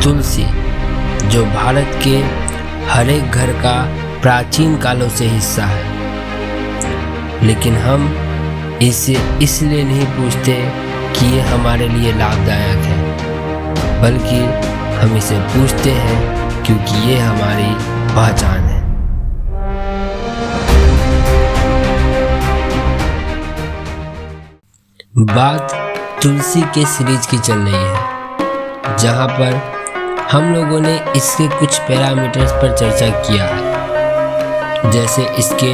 तुलसी, जो भारत के हर एक घर का प्राचीन कालों से हिस्सा है, लेकिन हम इसे इसलिए नहीं पूछते कि ये हमारे लिए लाभदायक है, बल्कि हम इसे पूछते हैं क्योंकि ये हमारी पहचान है। बात तुलसी के सीरीज की चल रही है, जहाँ पर हम लोगों ने इसके कुछ पैरामीटर्स पर चर्चा किया है, जैसे इसके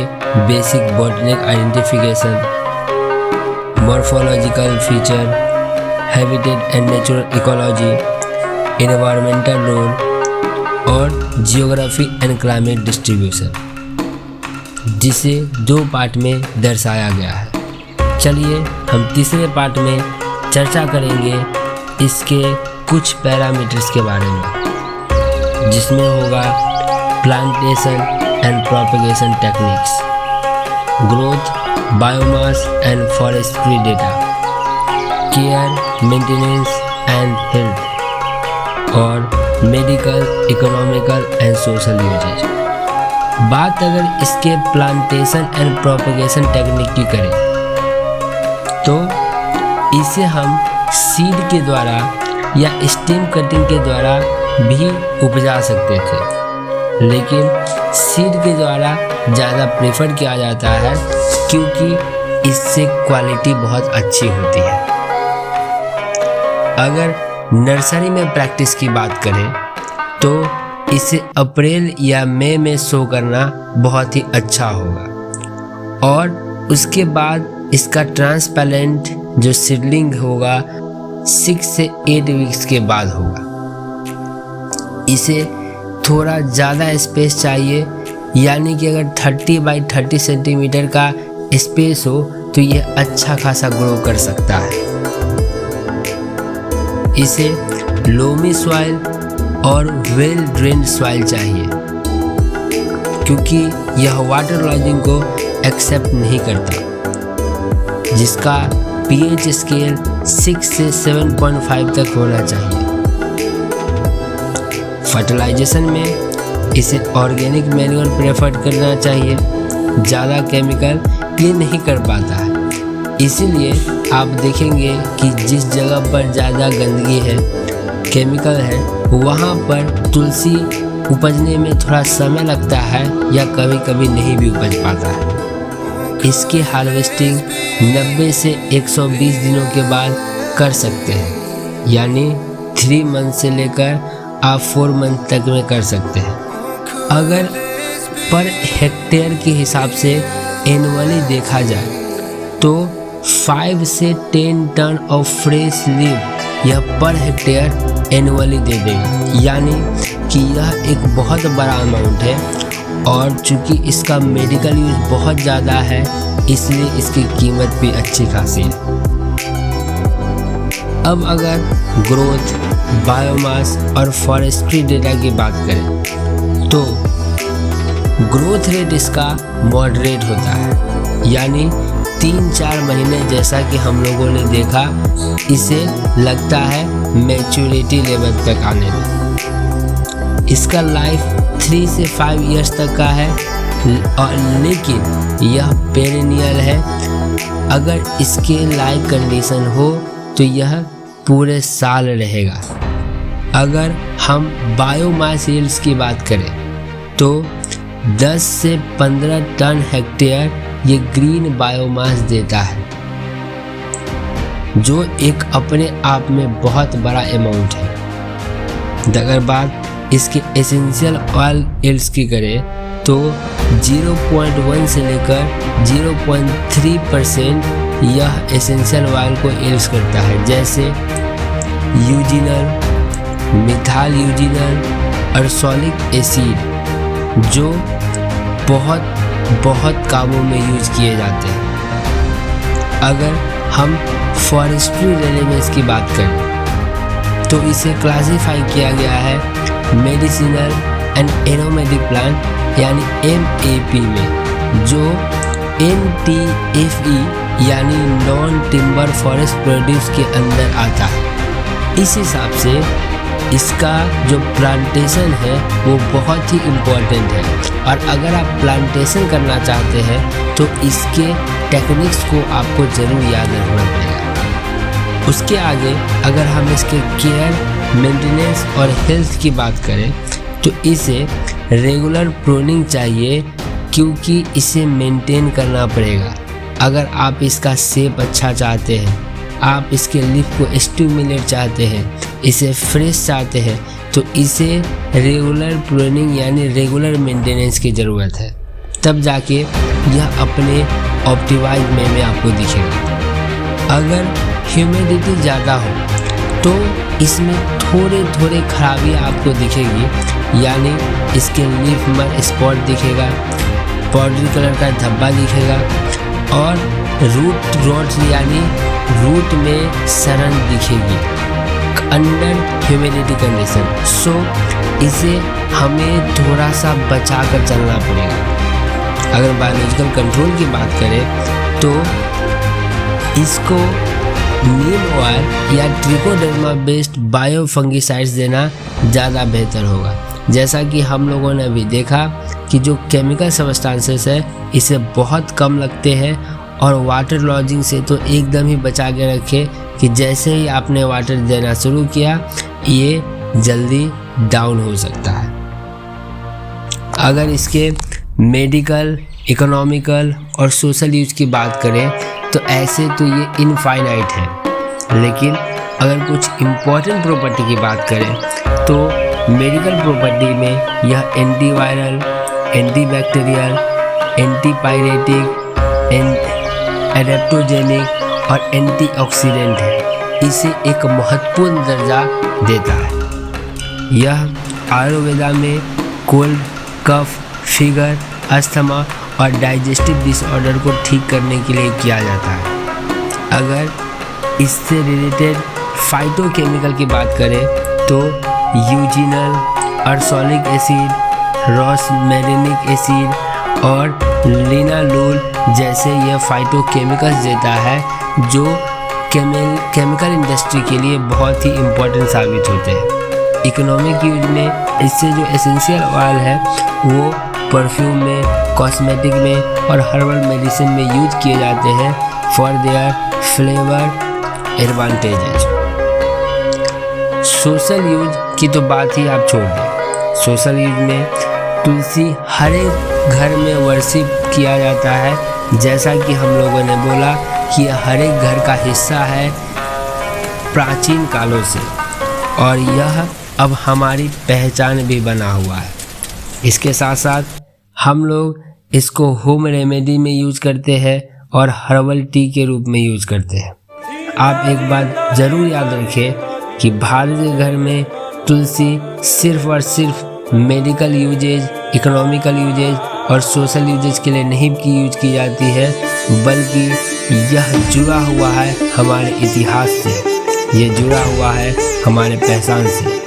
basic botanic identification, morphological feature, habitat and natural ecology, environmental role और जियोग्राफी एंड क्लाइमेट डिस्ट्रीब्यूशन, जिसे 2 पार्ट में दर्शाया गया है। चलिए हम तीसरे पार्ट में चर्चा करेंगे इसके कुछ पैरामीटर्स के बारे में, जिसमें होगा plantation and propagation techniques, growth, biomass and forestry data, care, maintenance and health और medical, economical and social uses. बात अगर इसके प्लांटेशन एंड प्रोपगेशन टेक्निक की करें तो इसे हम सीड के द्वारा या स्टेम कटिंग के द्वारा भी उपजा सकते थे, लेकिन सीड के द्वारा ज़्यादा प्रेफर किया जाता है क्योंकि इससे क्वालिटी बहुत अच्छी होती है। अगर नर्सरी में प्रैक्टिस की बात करें तो इसे अप्रैल या मई में शो करना बहुत ही अच्छा होगा, और उसके बाद इसका ट्रांसप्लांट जो सीडलिंग होगा 6 से 8 वीक्स के बाद होगा। इसे थोड़ा ज़्यादा स्पेस चाहिए, यानी कि अगर 30 बाई 30 सेंटीमीटर का स्पेस हो तो यह अच्छा खासा ग्रो कर सकता है। इसे लोमी सॉइल और वेल ड्रेन्ड सॉइल चाहिए, क्योंकि यह वाटर लॉजिंग को एक्सेप्ट नहीं करता, जिसका pH स्केल 6 से 7.5 तक होना चाहिए। फर्टिलाइजेशन में इसे ऑर्गेनिक मैन्योर प्रेफर करना चाहिए, ज़्यादा केमिकल ये नहीं कर पाता है। इसीलिए आप देखेंगे कि जिस जगह पर ज़्यादा गंदगी है, केमिकल है, वहाँ पर तुलसी उपजने में थोड़ा समय लगता है या कभी कभी नहीं भी उपज पाता है। इसकी हार्वेस्टिंग 90 से 120 दिनों के बाद कर सकते हैं, यानी 3 मंथ से लेकर आप 4 मंथ तक में कर सकते हैं। अगर पर हेक्टेयर के हिसाब से एनुअली देखा जाए तो 5 से 10 टन ऑफ फ्रेश लीफ यह पर हेक्टेयर एनुअली दे देगी, यानी कि यह एक बहुत बड़ा अमाउंट है, और चूँकि इसका मेडिकल यूज बहुत ज़्यादा है इसलिए इसकी कीमत भी अच्छी खासी है। अब अगर ग्रोथ, बायोमास और फॉरेस्ट्री डेटा की बात करें तो ग्रोथ रेट इसका मॉडरेट होता है, यानी 3-4 महीने जैसा कि हम लोगों ने देखा इसे लगता है मैच्योरिटी लेवल तक आने में। इसका लाइफ 3 से 5 इयर्स तक का है, लेकिन यह पेरेनियल है। अगर इसके लाइफ कंडीशन हो तो यह पूरे साल रहेगा। अगर हम बायोमास यील्ड्स की बात करें तो 10 से 15 टन हेक्टेयर ये ग्रीन बायोमास देता है, जो एक अपने आप में बहुत बड़ा अमाउंट है। अगर बात इसके एसेंशियल ऑयल यील्ड्स की करें तो 0.1 से लेकर 0.3% यह एसेंशियल ऑयल को यील्ड्स करता है, जैसे यूजिनल, मिथाइल यूजिनल, अर्सोलिक एसिड, जो बहुत कामों में यूज किए जाते हैं। अगर हम फॉरेस्ट्री रेलेवेंस की बात करें तो इसे क्लासिफाई किया गया है मेडिसिनल एंड एरोमेटिक प्लांट यानी MAP में, जो NTFE यानी नॉन टिम्बर फॉरेस्ट प्रोड्यूस के अंदर आता है। इस हिसाब से इसका जो प्लांटेशन है वो बहुत ही इम्पोर्टेंट है, और अगर आप प्लांटेशन करना चाहते हैं तो इसके टेक्निक्स को आपको ज़रूर याद रखना पड़ेगा। उसके आगे अगर हम इसके केयर, मेंटेनेंस और हेल्थ की बात करें तो इसे रेगुलर प्रूनिंग चाहिए, क्योंकि इसे मेंटेन करना पड़ेगा। अगर आप इसका शेप अच्छा चाहते हैं, आप इसके लीफ को स्टिमुलेट चाहते हैं, इसे फ्रेश चाहते हैं, तो इसे रेगुलर प्रूनिंग यानी रेगुलर मेंटेनेंस की ज़रूरत है, तब जाके यह अपने ऑप्टिमाइज में आपको दिखेगा। अगर ह्यूमिडिटी ज़्यादा हो तो इसमें थोड़े थोड़े खराबी आपको दिखेगी, यानी इसके लीफ में स्पॉट दिखेगा, पाउडरी कलर का धब्बा दिखेगा, और रूट रॉट यानी रूट में सड़न दिखेगी अंडर ह्यूमिडिटी कंडीशन। सो इसे हमें थोड़ा सा बचा कर चलना पड़ेगा। अगर बायोलॉजिकल कंट्रोल की बात करें तो इसको नीम ऑयल या ट्रिकोडर्मा बेस्ड बायोफंगिसाइड्स देना ज़्यादा बेहतर होगा। जैसा कि हम लोगों ने अभी देखा कि जो केमिकल सब्सटेंसेस है इसे बहुत कम लगते हैं, और वाटर लॉजिंग से तो एकदम ही बचा के रखें कि जैसे ही आपने वाटर देना शुरू किया ये जल्दी डाउन हो सकता है। अगर इसके मेडिकल, इकोनॉमिकल और सोशल यूज की बात करें तो ऐसे तो ये इनफाइनाइट है, लेकिन अगर कुछ इम्पोर्टेंट प्रॉपर्टी की बात करें तो मेडिकल प्रॉपर्टी में यह एंटीवायरल, एंटीबैक्टीरियल, एंटीपायरेटिक, एडेप्टोजेनिक और एंटीऑक्सीडेंट है। इसे एक महत्वपूर्ण दर्जा देता है। यह आयुर्वेदा में कोल्ड, कफ, फिगर, अस्थमा और डाइजेस्टिव डिसऑर्डर को ठीक करने के लिए किया जाता है। अगर इससे रिलेटेड फाइटोकेमिकल की बात करें तो यूजिनल, अर्सोलिक एसिड, रोसमेरिनिक एसिड और लिनालूल जैसे यह फाइटोकेमिकल्स देता है, जो केमिकल इंडस्ट्री के लिए बहुत ही इम्पोर्टेंट साबित होते हैं। इकोनॉमिक यूज में इससे जो एसेंशियल ऑयल है वो परफ्यूम में, कॉस्मेटिक में और हर्बल मेडिसिन में यूज किए जाते हैं for their flavour advantages. Social use की तो बात ही आप छोड़ दें। सोशल यूज में तुलसी हर एक घर में वर्शिप किया जाता है, जैसा कि हम लोगों ने बोला कि यह हर एक घर का हिस्सा है प्राचीन कालों से, और यह अब हमारी पहचान भी बना हुआ है। इसके साथ साथ हम लोग इसको होम रेमेडी में यूज करते हैं और हर्बल टी के रूप में यूज करते हैं। आप एक बात ज़रूर याद रखें कि भारतीय घर में तुलसी सिर्फ और सिर्फ मेडिकल यूजेज, इकोनॉमिकल यूजेज और सोशल यूजेज के लिए नहीं यूज की जाती है, बल्कि यह जुड़ा हुआ है हमारे इतिहास से, ये जुड़ा हुआ है हमारे पहचान से।